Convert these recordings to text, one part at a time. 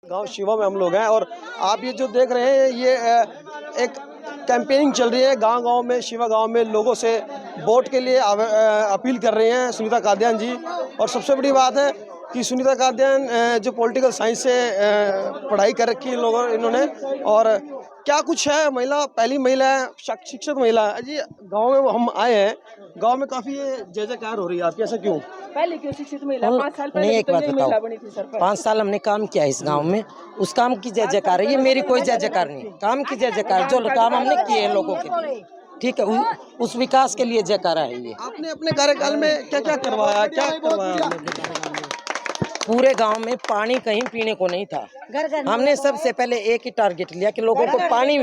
गांव शिवा में हम लोग हैं और आप ये जो देख रहे हैं ये एक कैंपेनिंग चल रही है। गांव-गांव में, शिवा गांव में लोगों से वोट के लिए अपील कर रहे हैं सुनीता कादयान जी। और सबसे बड़ी बात है कि सुनीता कादयान जो पॉलिटिकल साइंस से पढ़ाई कर रखी है इन्होंने, और क्या कुछ है, महिला, पहली महिला है, शिक्षित महिला है जी। गाँव में हम आए हैं, गाँव में काफ़ी जय जयकार हो रही है आपकी, ऐसा क्यों? पहले क्यों शिक्षित महिला 5 साल पहले नहीं, एक बात महिला बनी थी बताओ, 5 साल हमने काम किया इस गांव में, उस काम की जय जयकार है। ये मेरी कोई जय जयकार नहीं, काम की जय जयकार, जो काम हमने किए हैं लोगों के लिए, ठीक है, उस विकास के लिए जयकारा है ये। आपने अपने कार्यकाल में क्या क्या करवाया, क्या करवाया आपने? पूरे गांव में पानी कहीं पीने को नहीं था। हमने सबसे पहले एक ही टारगेट लिया कि लोगों को पानी,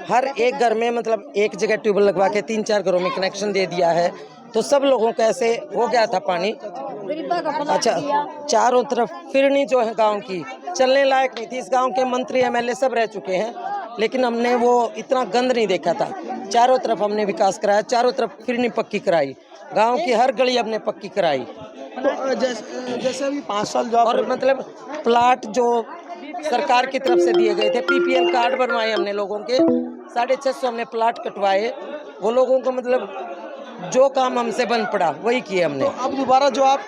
हर एक घर में मतलब एक जगह ट्यूबवेल लगवा के 3-4 घरों में कनेक्शन दे दिया है, तो सब लोगों को ऐसे हो गया था पानी। अच्छा, चारों तरफ फिरनी जो है गांव की चलने लायक नहीं थी। इस गांव के मंत्री एमएलए सब रह चुके हैं, लेकिन हमने वो इतना गंद नहीं देखा था। चारों तरफ हमने विकास कराया, चारों तरफ फिरनी पक्की कराई, गांव की हर गली हमने पक्की कराई। तो जैसे अभी 5 साल जो और मतलब प्लाट जो सरकार की तरफ से दिए गए थे, पीपीएल कार्ड बनवाए हमने लोगों के, 650 हमने प्लाट कटवाए। वो लोगों को मतलब जो काम हमसे बन पड़ा वही किए हमने। तो अब दोबारा जो आप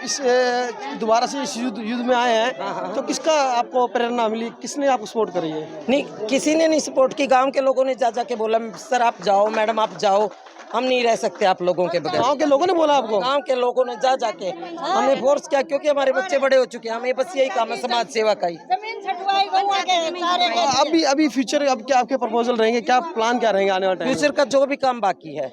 दोबारा से इस युद्ध में आए हैं, तो किसका आपको प्रेरणा मिली, किसने आपको सपोर्ट करी है? नहीं, किसी ने नहीं सपोर्ट की। गांव के लोगों ने जा के बोला, सर आप जाओ, मैडम आप जाओ, हम नहीं रह सकते आप लोगों के बगैर। गांव के लोगों ने बोला आपको? गांव के लोगों ने जा के हमने फोर्स किया, क्योंकि हमारे बच्चे बड़े हो चुके हैं, हमें बस यही काम है समाज सेवा का ही। अभी फ्यूचर अब क्या आपके प्रपोजल रहेंगे, क्या प्लान क्या रहेंगे आने वाले टाइम? फ्यूचर का जो भी काम बाकी है,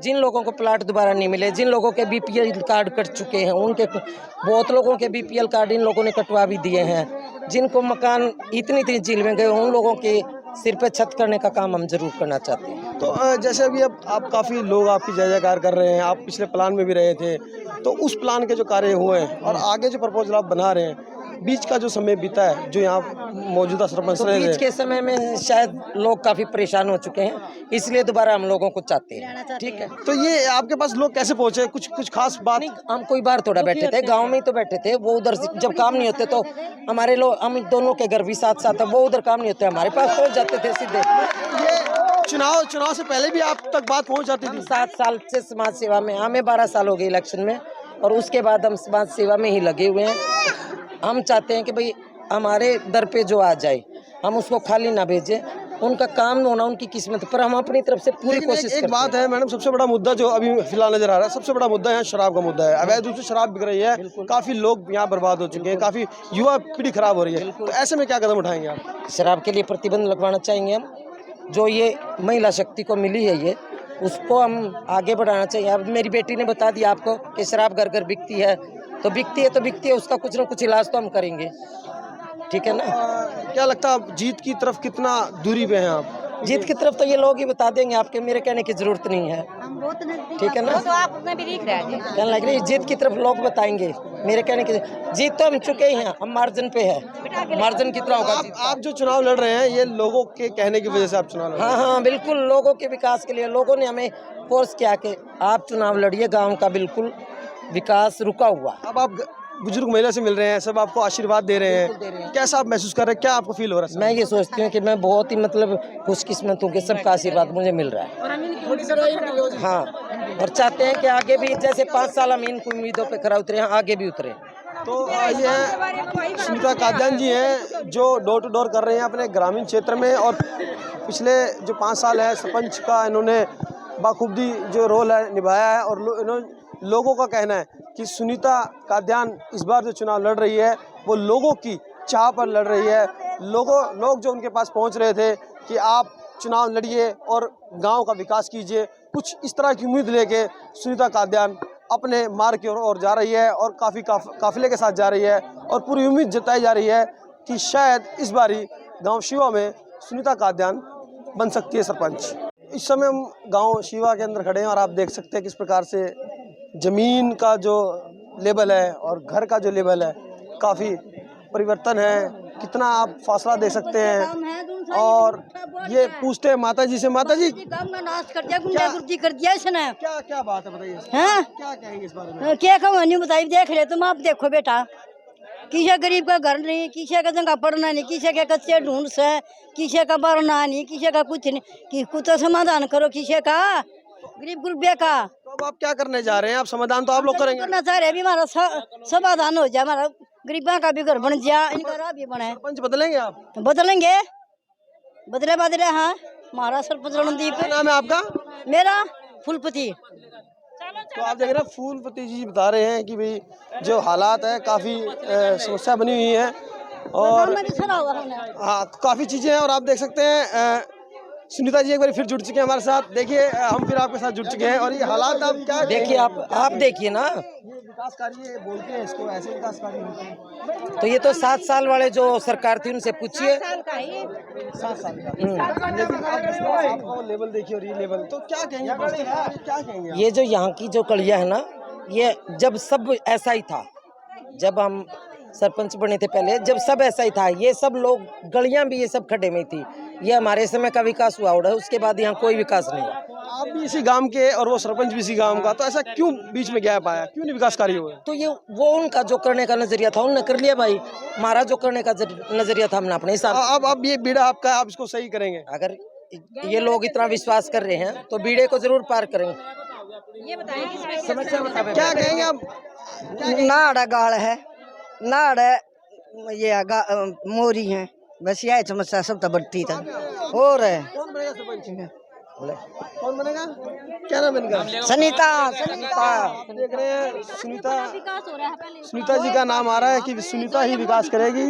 जिन लोगों को प्लाट दोबारा नहीं मिले, जिन लोगों के बीपीएल कार्ड कट चुके हैं, उनके बहुत लोगों के बीपीएल कार्ड इन लोगों ने कटवा भी दिए हैं। जिनको मकान इतनी झील में गए, उन लोगों के सिर पे छत करने का काम हम जरूर करना चाहते हैं। तो जैसे अभी अब आप काफ़ी लोग आपकी जय जयकार कर रहे हैं, आप पिछले प्लान में भी रहे थे, तो उस प्लान के जो कार्य हुए हैं और आगे जो प्रपोजल आप बना रहे हैं, बीच का जो समय बीता है, जो यहाँ मौजूदा सरपंच तो बीच के समय में शायद लोग काफी परेशान हो चुके हैं, इसलिए दोबारा हम लोगों को चाहते हैं। ठीक है, तो ये आपके पास लोग कैसे पहुँचे, कुछ खास बात? नहीं, हम कोई बार थोड़ा बैठे थे, गांव में ही तो बैठे थे। वो उधर जब काम नहीं होते तो हमारे लोग, हम दोनों के घर भी साथ साथ है, वो उधर काम नहीं होते, हमारे पास पहुँच जाते थे सीधे। ये चुनाव से पहले भी आप तक बात पहुँच जाती थी? 7 साल से समाज सेवा में, हमें 12 साल हो गए इलेक्शन में, और उसके बाद हम समाज सेवा में ही लगे हुए हैं। हम चाहते हैं कि भाई हमारे दर पे जो आ जाए, हम उसको खाली ना भेजें, उनका काम होना उनकी किस्मत, पर हम अपनी तरफ से पूरी कोशिश करते हैं। एक बात है मैडम, सबसे बड़ा मुद्दा जो अभी फिलहाल नजर आ रहा है, सबसे बड़ा मुद्दा है शराब का मुद्दा है। अवैध रूप से शराब बिक रही है, काफी लोग यहाँ बर्बाद हो चुके हैं, काफी युवा पीढ़ी खराब हो रही है, तो ऐसे में क्या कदम उठाएंगे आप? शराब के लिए प्रतिबंध लगवाना चाहेंगे हम। जो ये महिला शक्ति को मिली है, ये उसको हम आगे बढ़ाना चाहिए। अब मेरी बेटी ने बता दिया आपको कि शराब घर घर बिकती है, तो बिकती है, उसका कुछ ना कुछ इलाज तो हम करेंगे, ठीक है ना? क्या लगता है जीत की तरफ कितना दूरी पे हैं आप? जीत की तरफ तो ये लोग ही बता देंगे, आपके मेरे कहने की जरूरत नहीं है, ठीक है ना? तो आप उसमें भी दिख रहा है, क्या लग रही है, जीत की तरफ लोग बताएंगे, मेरे कहने की जीत तो हम चुके ही हैं, हम मार्जिन पे है, मार्जिन कितना होगा? आप जो चुनाव लड़ रहे हैं, ये लोगों के कहने की वजह से आप चुनाव लड़ रहे हैं? हाँ, बिल्कुल, लोगों के विकास के लिए लोगों ने हमें फोर्स किया कि आप चुनाव लड़िए, गाँव का बिल्कुल विकास रुका हुआ। अब आप बुजुर्ग महिला से मिल रहे हैं, सब आपको आशीर्वाद दे रहे हैं, कैसा आप महसूस कर रहे हैं, क्या आपको फील हो रहा है? मैं ये सोचती हूँ कि मैं बहुत ही मतलब खुशकिस्मत हूँ कि सबका आशीर्वाद मुझे मिल रहा है। हाँ, और चाहते हैं कि आगे भी जैसे 5 साल हम इन उम्मीदों पे खरा उतरे हैं, आगे भी उतरे। तो ये सुनीता कादयान जी हैं जो डोर टू डोर कर रहे हैं अपने ग्रामीण क्षेत्र में, और पिछले जो 5 साल है सरपंच का इन्होंने बाखूबी जो रोल है निभाया है। और लोगों का कहना है कि सुनीता कादयान इस बार जो चुनाव लड़ रही है, वो लोगों की चाह पर लड़ रही है। लोग जो उनके पास पहुंच रहे थे कि आप चुनाव लड़िए और गांव का विकास कीजिए, कुछ इस तरह की उम्मीद लेके सुनीता कादयान अपने मार्ग की ओर जा रही है, और काफिले के साथ जा रही है, और पूरी उम्मीद जताई जा रही है कि शायद इस बारी गाँव शिवा में सुनीता कादयान बन सकती है सरपंच। इस समय हम गांव शिवा के अंदर खड़े हैं, और आप देख सकते हैं किस प्रकार से ज़मीन का जो लेवल है और घर का जो लेवल है, काफ़ी परिवर्तन है। कितना आप फासला दे सकते हैं। और ये पूछते हैं माता जी से, माता जी नाश कर दिया, गुंडागर्दी कर दिया इसने। क्या बात है, बताइए हाँ, क्या कहेंगे इस बारे में? क्या कहूँ, नहीं बताइए, देख ले तुम, आप देखो बेटा, किसी गरीब का घर नहीं, किसी का जगह पड़ना नहीं, किसी के कच्चे ढूंढ से, किसी का बरना नहीं, किसी का कुछ नहीं, कि कुछ तो समाधान करो किसी का, गरीब गुरबे का। तो अब आप क्या करने जा रहे हैं? आप समाधान तो आप लोग करेंगे। करना चाह रहे हैं, अभी हमारा समाधान हो जाए, हमारा गरीबा का भी घर बन जाए, इनका राह भी बने। सरपंच बदलेंगे आप? तो बदलेंगे, बदले बदले। हाँ, हमारा सरपंच रणदीप। क्या नाम है आपका? मेरा फूलपति। तो आप देख रहे हैं फूलपति जी बता रहे हैं कि भाई जो हालात है काफ़ी समस्या बनी हुई है और हाँ काफ़ी चीज़ें हैं। और आप देख सकते हैं सुनीता जी एक बार फिर जुड़ चुके हैं हमारे साथ। देखिए हम फिर आपके साथ जुड़ चुके हैं और ये हालात आप क्या देखिए, आप देखिए ना, ये विकास कार्य बोलते हैं इसको, ऐसे विकास कार्य होते हैं। तो ये तो 7 साल वाले जो सरकार थी उनसे पूछिए। 7 साल का। लेकिन आप लेवल देखिए और ये लेवल तो क्या कहेंगे, क्या कहेंगे आप? ये जो यहाँ की जो कड़िया है ना, ये जब सब ऐसा ही था, जब हम सरपंच बने थे पहले, जब सब ऐसा ही था, ये सब लोग गलियां भी ये सब खड्डे में थी। ये हमारे समय का विकास हुआ है, उसके बाद यहाँ कोई विकास नहीं हुआ। आप भी इसी गांव के और वो सरपंच भी इसी गांव का, तो ऐसा क्यों बीच में गैप आया, क्यों नहीं विकास कार्य हुए? तो ये वो उनका जो करने का नजरिया था उन्होंने कर लिया भाई, हमारा जो करने का नजरिया था हमने अपने हिसाब। अब ये बीड़ा आपका, आप इसको सही करेंगे? अगर ये लोग इतना विश्वास कर रहे हैं तो बीड़े को जरूर पार करेंगे। ये बताएं समस्या बता क्या कहेंगे आप? नाड़ गाड़ है, नाड़ है, ये मोरी है, बस यही समस्या सब तो बढ़ती था। और कौन बनेगा सरपंच? कौन बनेगा? क्या नाम इनका? सनीता। देख रहे हैं सुनीता जी का नाम आ रहा है कि सुनीता ही विकास करेगी।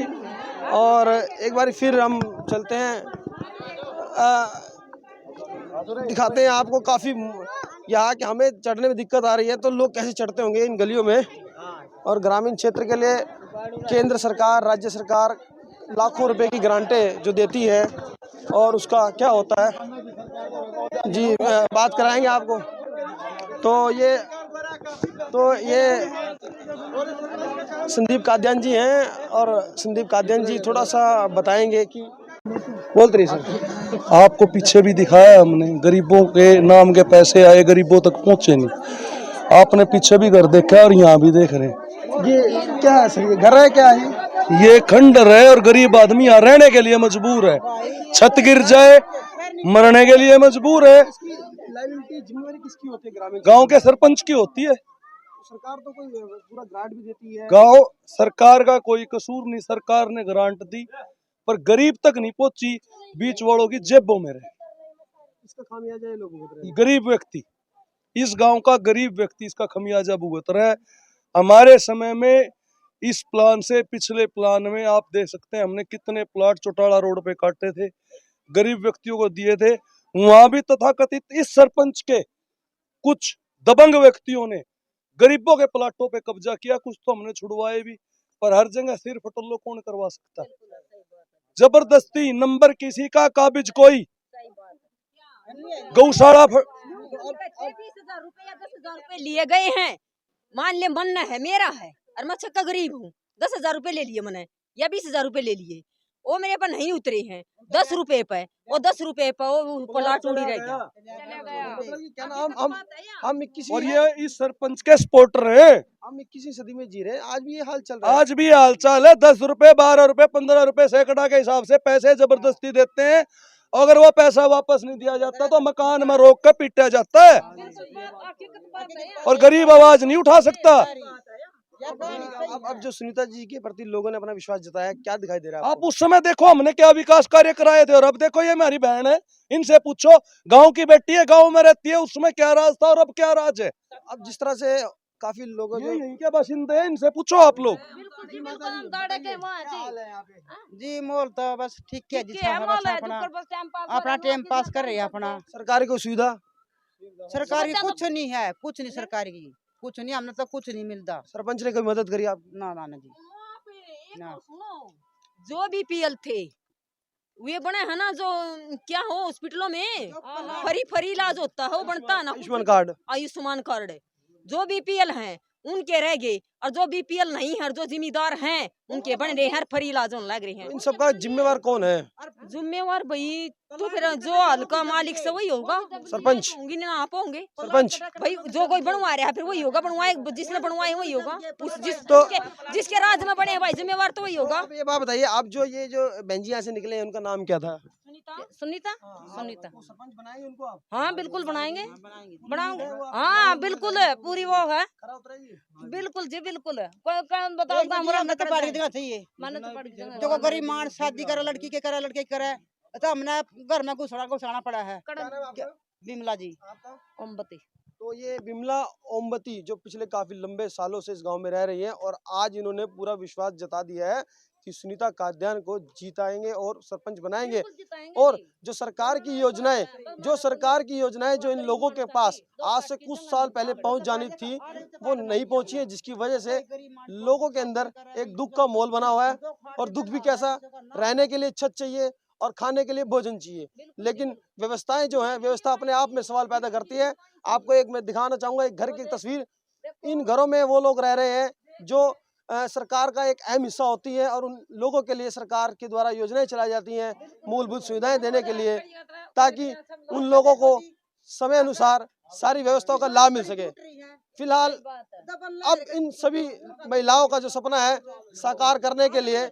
और एक बार फिर हम चलते हैं, दिखाते हैं आपको। काफ़ी यहाँ कि हमें चढ़ने में दिक्कत आ रही है, तो लोग कैसे चढ़ते होंगे इन गलियों में। और ग्रामीण क्षेत्र के लिए केंद्र सरकार, राज्य सरकार लाखों रुपए की ग्रांटें जो देती है और उसका क्या होता है जी बात कराएंगे आपको। तो ये संदीप कादियान जी हैं और संदीप कादियान जी थोड़ा सा बताएंगे कि बोलते रहिए सर। आपको पीछे भी दिखाया हमने, गरीबों के नाम के पैसे आए, गरीबों तक पहुंचे नहीं। आपने पीछे भी घर देखा और यहाँ भी देख रहे हैं। ये क्या है सर, ये घर है क्या है? ये खंडर है और गरीब आदमी यहाँ रहने के लिए मजबूर है। छत गिर जाए मरने के लिए मजबूर है। जिम्मेवारी किसकी होती है? ग्रामीण गांव के सरपंच की होती है। सरकार तो कोई पूरा ग्रांट भी देती है। गांव सरकार का कोई कसूर नहीं, सरकार ने ग्रांट दी पर गरीब तक नहीं पहुंची, बीच वालों की जेबों में रहे। इसका खामियाजा ये लोग भुगत रहे हैं। गरीब व्यक्ति, इस गांव का गरीब व्यक्ति इसका खमियाजा भुगत रहा है। हमारे समय में इस प्लान से पिछले प्लान में आप देख सकते हैं हमने कितने प्लाट चौटाला रोड पे काटे थे, गरीब व्यक्तियों को दिए थे। वहां भी तथाकथित इस सरपंच के कुछ दबंग व्यक्तियों ने गरीबों के प्लाटों पे कब्जा किया, कुछ तो हमने छुड़वाए भी, पर हर जगह सिर फटल्लो कौन करवा सकता? जबरदस्ती नंबर किसी का काबिज कोई गौशाला 20,000 रुपए या 10,000 रुपए लिए गए हैं। मान ले मन है मेरा है और मैं छक्का गरीब हूँ, 10,000 रुपए ले लिए मैंने या 20,000 रुपए ले लिए, वो मेरे पर नहीं उतरे हैं। 10 रुपए पे और 10 रुपए पे वो प्लाट उड़ी रह गया। हम 21 और ये इस सरपंच के सपोर्टर हैं। हम 21वीं सदी में जी रहे हैं, आज भी ये हाल चल रहा है। आज भी हाल चाल है। 10 रुपए 12 रुपए 15 रुपए सैकड़ा के हिसाब से पैसे जबरदस्ती देते हैं। अगर वो पैसा वापस नहीं दिया जाता तो मकान में रोक कर पीटा जाता है और गरीब आवाज नहीं उठा सकता। अब जो सुनीता जी के प्रति लोगों ने अपना विश्वास जताया, क्या दिखाई दे रहा है आप उस समय देखो हमने क्या विकास कार्य कराए थे और अब देखो ये हमारी बहन है, इनसे पूछो, गांव की बेटी है, गांव में रहती है, उसमें क्या राज था और अब क्या राज है। अब जिस तरह से काफी लोगों जो यही के बाशिंदे हैं, इनसे पूछो आप लोग। जी मोल तो बस ठीक है, अपना टाइम पास कर रही है अपना। सरकार को सुविधा सरकारी कुछ नहीं है, कुछ नहीं सरकारी की, कुछ नहीं, हमने तो कुछ नहीं मिलता। सरपंच ने कोई मदद करी आप? ना ना ना जी ना। जो भी पीएल थे वे बने है ना, जो क्या हो हॉस्पिटलों में फरी इलाज होता है वो बनता है ना, आयुष्मान कार्ड। आयुष्मान कार्ड जो भी पीएल हैं उनके रह गए, और जो बीपीएल नहीं है, जो जिम्मेदार हैं उनके बन रहे हैं, हर फ्री इलाज होने लग रहे हैं। इन सबका जिम्मेवार कौन है? जिम्मेवार भाई तो फिर जो हल्का मालिक से वही होगा, सरपंच होंगे ना आप होंगे सरपंच भाई, जो कोई बनवा रहा है फिर वही होगा, बनवाए जिसने बनवाए वही होगा, जिसके राज में बने भाई जिम्मेवार तो वही होगा। आप ये बात बताइए, आप ये जो बहन जी यहाँ से निकले हैं उनका नाम क्या था? सुनीता सरपंच बनाएंगे उनको आप? हाँ बिल्कुल बनाएंगे, बनाएंगे हाँ बिल्कुल, पूरी वो है खरा उतरेंगे? बिल्कुल जी बिल्कुल। बताओ तो पार्टी देना चाहिए, जो गरीब मानस शादी करे लड़की के करे लड़के के करे, तो हमने घर में घुसाना पड़ा है। क्या नाम है आपका? बिमला जी। आपका? ओमबती। तो ये बिमला ओमबती जो पिछले काफी लंबे सालों से इस गांव में रह रही हैं और आज इन्होंने पूरा विश्वास जता दिया है कि सुनीता काद्यान को जीताएंगे और सरपंच बनाएंगे। और जो सरकार की योजनाएं जो इन लोगों के पास आज से कुछ साल पहले पहुंच जानी थी वो नहीं पहुंची है, जिसकी वजह से लोगों के अंदर एक दुख का माहौल बना हुआ है। और दुख भी कैसा, रहने के लिए छत चाहिए और खाने के लिए भोजन चाहिए, लेकिन व्यवस्थाएं जो हैं, व्यवस्था अपने आप में सवाल पैदा करती है। आपको एक मैं दिखाना चाहूंगा एक घर की तस्वीर। इन घरों में वो लोग रह रहे हैं जो सरकार का एक अहम हिस्सा होती है और उन लोगों के लिए सरकार के द्वारा योजनाएं चलाई जाती हैं मूलभूत सुविधाएं देने के लिए, ताकि उन लोगों को समय अनुसार सारी व्यवस्थाओं का लाभ मिल सके। फिलहाल अब इन सभी महिलाओं का जो सपना है साकार करने के लिए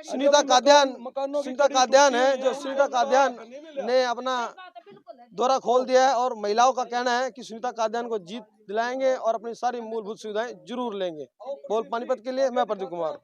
सुनीता काद्यान ने अपना दौरा खोल दिया है और महिलाओं का कहना है कि सुनीता काद्यान को जीत दिलाएंगे और अपनी सारी मूलभूत सुविधाएं जरूर लेंगे। बोल पानीपत के लिए मैं प्रदीप कुमार।